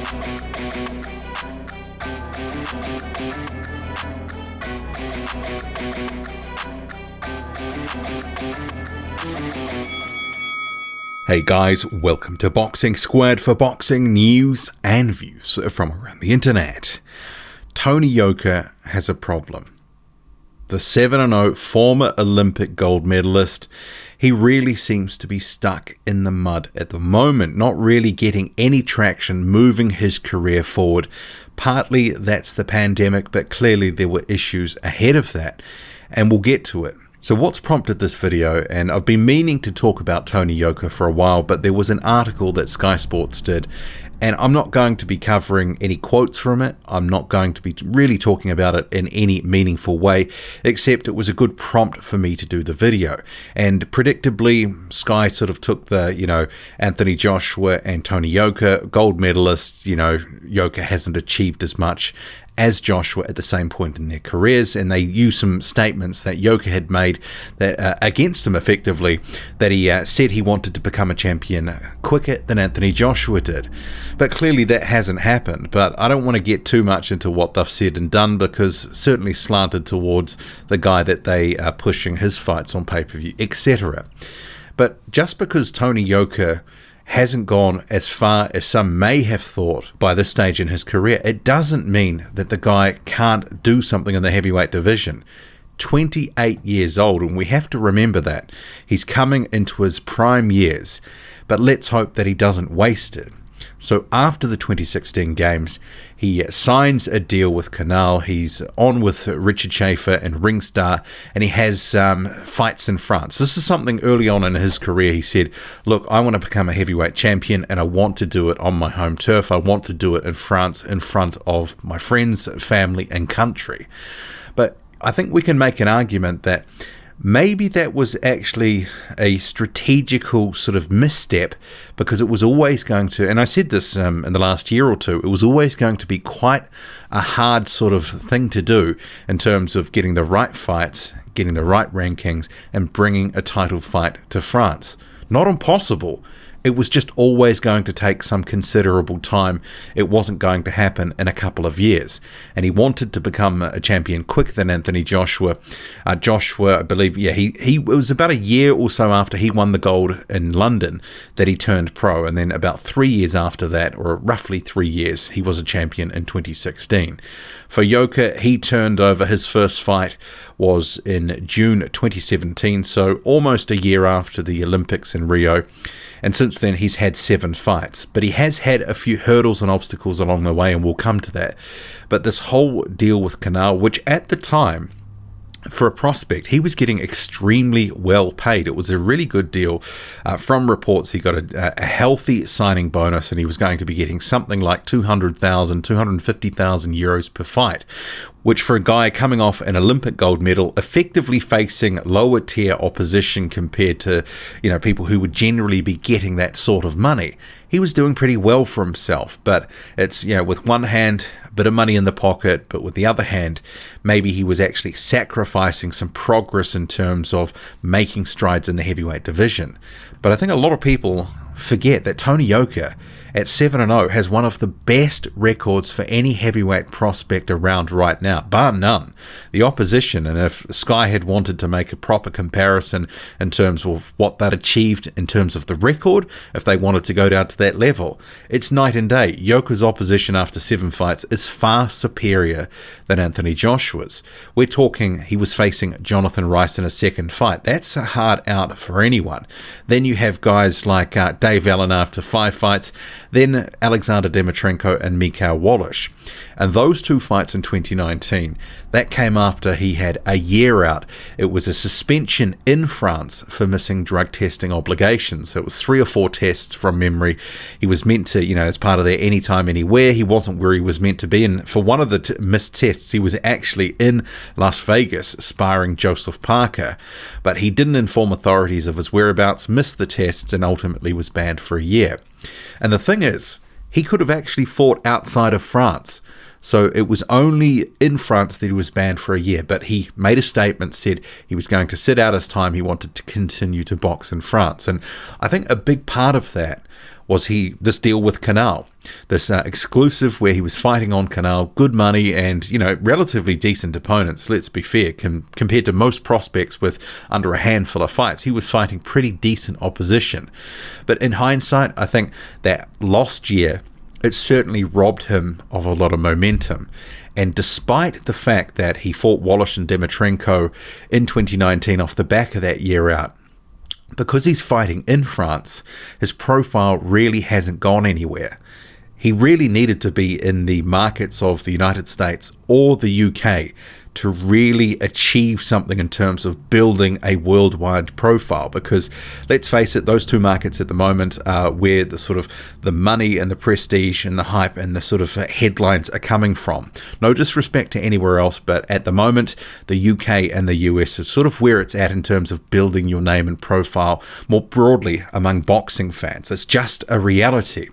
Hey guys, welcome to Boxing Squared for boxing news and views from around the internet. Tony Yoka has a problem. The 7-0 former Olympic gold medalist, he really seems to be stuck in the mud at the moment, not really getting any traction moving his career forward. Partly that's the pandemic, but clearly there were issues ahead of that, and we'll get to it. So what's prompted this video, and I've been meaning to talk about Tony Yoka for a while, but there was an article that Sky Sports did, and I'm not going to be covering any quotes from it. I'm not going to be really talking about it in any meaningful way, except it was a good prompt for me to do the video. And predictably, Sky sort of took the, Anthony Joshua and Tony Yoka, gold medalists, Yoka hasn't achieved as much as Joshua at the same point in their careers, and they used some statements that Yoka had made that against him effectively, that he said he wanted to become a champion quicker than Anthony Joshua did. But clearly that hasn't happened, but I don't want to get too much into what they've said and done, because certainly slanted towards the guy that they are pushing his fights on pay-per-view, etc. But just because Tony Yoka hasn't gone as far as some may have thought by this stage in his career, it doesn't mean that the guy can't do something in the heavyweight division. 28 years old, and we have to remember that. He's coming into his prime years, but let's hope that he doesn't waste it. So after the 2016 games, he signs a deal with Canal. He's on with Richard Schaefer and Ringstar, and he has fights in France. This is something early on in his career. He said, look, I want to become a heavyweight champion, and I want to do it on my home turf. I want to do it in France in front of my friends, family, and country. But I think we can make an argument that maybe that was actually a strategical sort of misstep, because it was always going to, and I said this in the last year or two, it was always going to be quite a hard sort of thing to do in terms of getting the right fights, getting the right rankings, and bringing a title fight to France. Not impossible. It was just always going to take some considerable time. It wasn't going to happen in a couple of years. And he wanted to become a champion quicker than Anthony Joshua. Joshua, I believe, it was about a year or so after he won the gold in London that he turned pro. And then about 3 years after that, or roughly 3 years, he was a champion in 2016. For Yoka, he turned over. His first fight was in June 2017, so almost a year after the Olympics in Rio. And since then, he's had 7 fights. But he has had a few hurdles and obstacles along the way, and we'll come to that. But this whole deal with Canal, which at the time, for a prospect, he was getting extremely well paid. It was a really good deal. From reports, he got a healthy signing bonus, and he was going to be getting something like 200,000, 250,000 euros per fight, which for a guy coming off an Olympic gold medal, effectively facing lower tier opposition compared to, people who would generally be getting that sort of money, he was doing pretty well for himself. But it's, with one hand, a bit of money in the pocket, but with the other hand, maybe he was actually sacrificing some progress in terms of making strides in the heavyweight division. But I think a lot of people forget that Tony Yoka at 7-0 has one of the best records for any heavyweight prospect around right now, bar none. The opposition, and if Sky had wanted to make a proper comparison in terms of what they'd achieved in terms of the record, if they wanted to go down to that level, it's night and day. Yoka's opposition after 7 fights is far superior than Anthony Joshua's. We're talking he was facing Jonathan Rice in a second fight. That's a hard out for anyone. Then you have guys like Dave Allen after 5 fights, then Alexander Dimitrenko and Mikhail Wallisch. And those 2 fights in 2019, that came after he had a year out. It was a suspension in France for missing drug testing obligations. So it was 3 or 4 tests from memory. He was meant to, as part of their anytime, anywhere. He wasn't where he was meant to be. And for one of the missed tests, he was actually in Las Vegas sparring Joseph Parker. But he didn't inform authorities of his whereabouts, missed the tests, and ultimately was banned for a year. And the thing is, he could have actually fought outside of France. So it was only in France that he was banned for a year, but he made a statement, said he was going to sit out his time. He wanted to continue to box in France. And I think a big part of that was this deal with Canal, this exclusive where he was fighting on Canal, good money and, relatively decent opponents, let's be fair, compared to most prospects with under a handful of fights. He was fighting pretty decent opposition. But in hindsight, I think that lost year, it certainly robbed him of a lot of momentum. And despite the fact that he fought Walsh and Dimitrenko in 2019 off the back of that year out, because he's fighting in France, his profile really hasn't gone anywhere. He really needed to be in the markets of the United States or the UK to really achieve something in terms of building a worldwide profile, because let's face it, those two markets at the moment are where the sort of the money and the prestige and the hype and the sort of headlines are coming from. No disrespect to anywhere else, but at the moment the UK and the US is sort of where it's at in terms of building your name and profile more broadly among boxing fans. It's just a reality.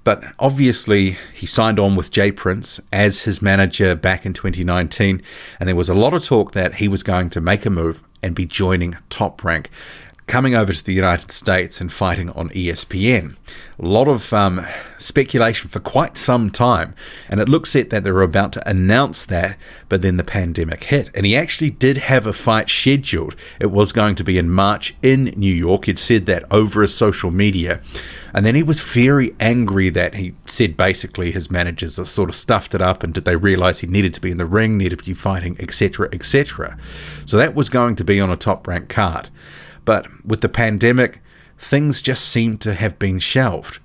But obviously, he signed on with Jay Prince as his manager back in 2019, and there was a lot of talk that he was going to make a move and be joining Top Rank, coming over to the United States and fighting on ESPN. A lot of speculation for quite some time, and it looks set that they were about to announce that, but then the pandemic hit, and he actually did have a fight scheduled. It was going to be in March in New York. He'd said that over his social media, and then he was very angry that he said basically his managers sort of stuffed it up, and did they realize he needed to be in the ring, needed to be fighting, etc., etc. So that was going to be on a Top Rank card. But with the pandemic, things just seem to have been shelved.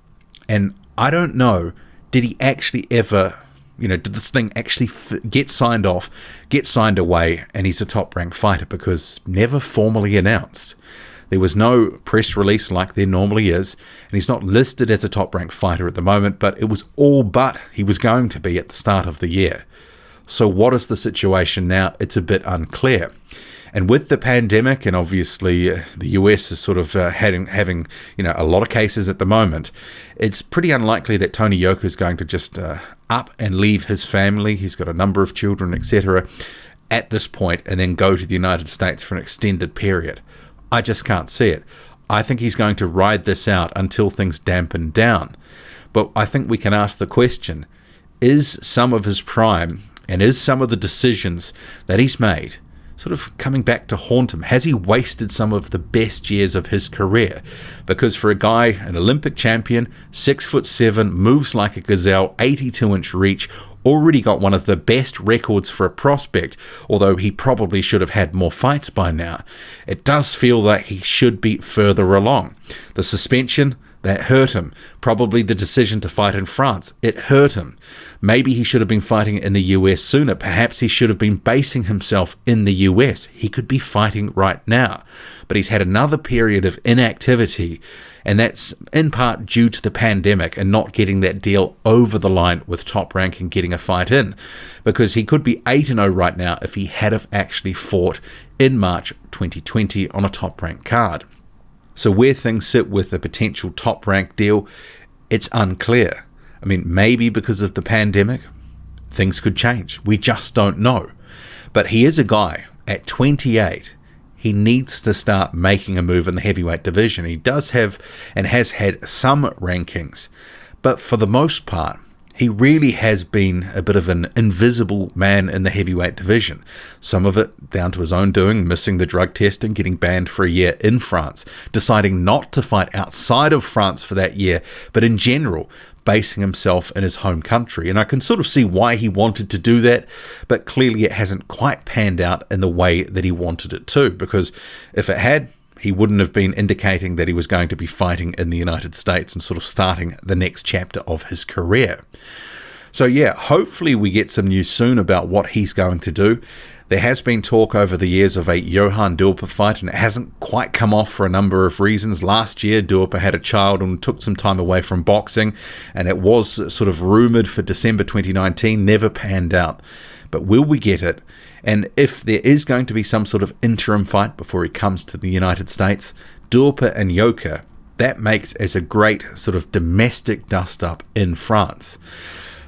And I don't know, did he actually ever, did this thing actually get signed off, get signed away, and he's a Top Rank fighter? Because never formally announced. There was no press release like there normally is, and he's not listed as a Top Rank fighter at the moment, but it was all but he was going to be at the start of the year. So what is the situation now? It's a bit unclear. And with the pandemic, and obviously the US is sort of having a lot of cases at the moment, it's pretty unlikely that Tony Yoka is going to just up and leave his family. He's got a number of children, etc., at this point, and then go to the United States for an extended period. I just can't see it. I think he's going to ride this out until things dampen down. But I think we can ask the question, is some of his prime and is some of the decisions that he's made sort of coming back to haunt him? Has he wasted some of the best years of his career? Because for a guy, an Olympic champion, 6'7", moves like a gazelle, 82-inch reach, already got one of the best records for a prospect, although he probably should have had more fights by now. It does feel that he should be further along. The suspension, that hurt him. Probably the decision to fight in France, it hurt him. Maybe he should have been fighting in the US sooner. Perhaps he should have been basing himself in the US. He could be fighting right now. But he's had another period of inactivity, and that's in part due to the pandemic and not getting that deal over the line with Top Rank and getting a fight in. Because he could be 8-0 right now if he had have actually fought in March 2020 on a Top Rank card. So where things sit with a potential Top Rank deal, it's unclear. I mean, maybe because of the pandemic, things could change. We just don't know. But he is a guy, at 28, he needs to start making a move in the heavyweight division. He does have and has had some rankings, but for the most part, he really has been a bit of an invisible man in the heavyweight division. Some of it down to his own doing, missing the drug testing, getting banned for a year in France, deciding not to fight outside of France for that year, but in general, basing himself in his home country. And I can sort of see why he wanted to do that, but clearly it hasn't quite panned out in the way that he wanted it to, because if it had, he wouldn't have been indicating that he was going to be fighting in the United States and sort of starting the next chapter of his career. So yeah, hopefully we get some news soon about what he's going to do. There has been talk over the years of a Johan Duhaupas fight, and it hasn't quite come off for a number of reasons. Last year, Duhaupas had a child and took some time away from boxing, and it was sort of rumoured for December 2019, never panned out. But will we get it? And if there is going to be some sort of interim fight before he comes to the United States, Duhaupas and Yoka, that makes as a great sort of domestic dust-up in France.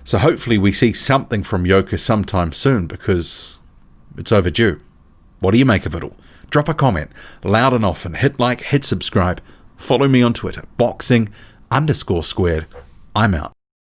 So hopefully we see something from Yoka sometime soon, because it's overdue. What do you make of it all? Drop a comment loud and often. Hit like, hit subscribe. Follow me on Twitter, boxing_squared. I'm out.